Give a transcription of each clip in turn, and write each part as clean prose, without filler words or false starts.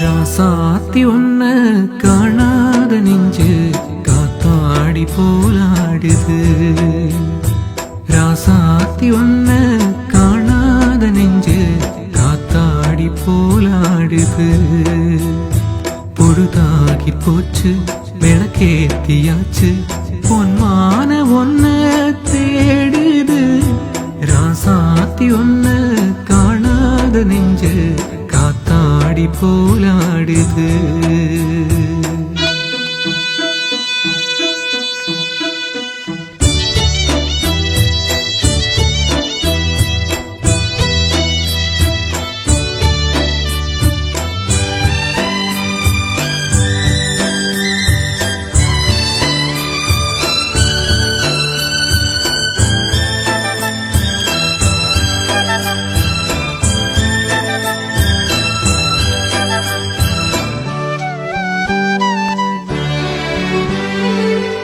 ராசாத்தி ஒன்ன காணாத நெஞ்சு காத்தாடி போலாடுது. ராசாத்தி ஒன்ன காணாத நெஞ்சு காத்தாடி போலாடுது. பொழுதாகி போச்சு விளக்கேத்தியாச்சு பொன்மான ஒன்ன தேடுது. ராசாத்தி ஒன்ன காணாத நெஞ்சு காத்தாடி போலாடுது.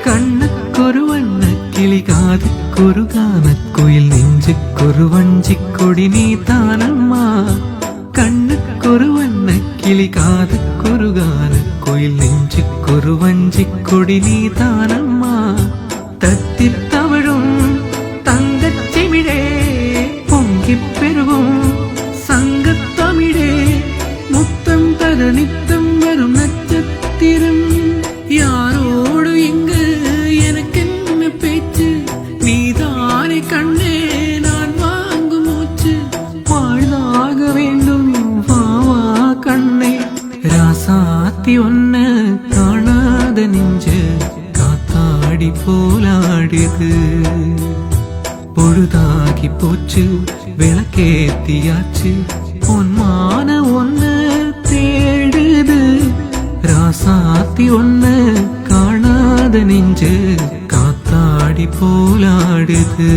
கண்ணுக்கொரு வண்ண கிளி காதுக்கொரு கானக்குயில் நெஞ்சுக்கொரு வஞ்சிக் கொடி நீ தானம்மா. கண்ணுக்கொரு வண்ண கிளி காதுக்கொரு கானக்குயில் நெஞ்சுக்கொரு வஞ்சிக் கொடி நீ தானம்மா. தத்தித் தவழும் தங்கச் செமிழே பொங்கிப் பெருகும் சங்கத் தமிழே முத்தம் தர நித்தம் வரும் நட்சத்திரம். யாரோடு இங்கு எனக்கென்ன பேச்சு நீதானே கண்ணே நான் வாங்கும் மூச்சு. வாழ்ந்தாக வேண்டும் வாவா கண்ணே. ராசாத்தி ஒன்ன காணாத நெஞ்சு காத்தாடி போலாடுது. பொழுதாகி போச்சு விளக்கேத்தியாச்சு பொன்மான ஒன்ன தேடுது. ராசாத்தி ஒன்ன காணாத நெஞ்சு காத்தாடி போலாடுது.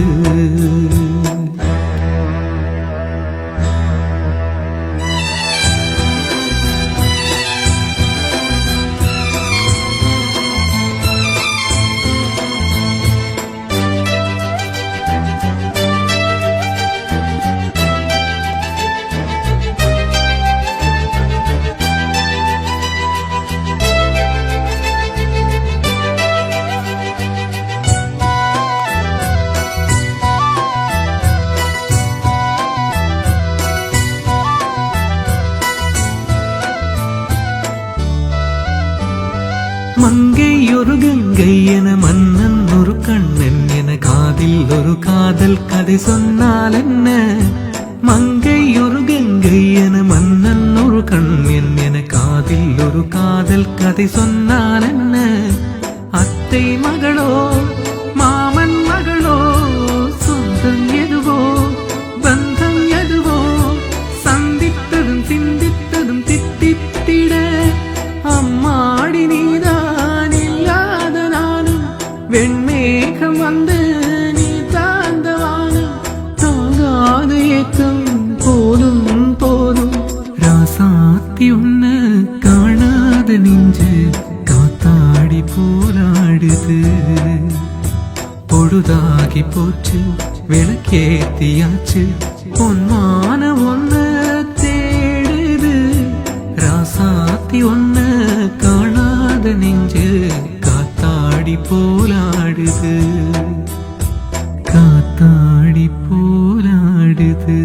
மங்கை ஒரு கங்கை என மன்னன் ஒரு கண்ணன் என காதில் ஒரு காதல் கதை சொன்னால் என்ன. மங்கை ஒரு கங்கை என மன்னன் ஒரு கண்ணன் என காதில் ஒரு காதல் கதை சொன்னால் என்ன. அத்தை மகளோ மாமன் மகளோ சொந்தம் எதுவோ பந்தம் எதுவோ சந்தித்ததும் சிந்தித்ததும் தித்தித்திட அம்மாடி நீதான் இல்லாத நானும் வெண்மேகம் வந்து நீ தாழ்ந்தவானும் தாங்காத ஏக்கம் போதும் போதும். ராசாத்தி ஒன்ன காணாத நெஞ்சு காத்தாடி போராடுது. பொழுதாகி போச்சு விளக்கேத்தியாச்சு பொன்மான ஒன்ன தேடுது. ராசாத்தி ஒன்ன காணாத நெஞ்சு காத்தாடி போலாடுது. காத்தாடி போலாடுது.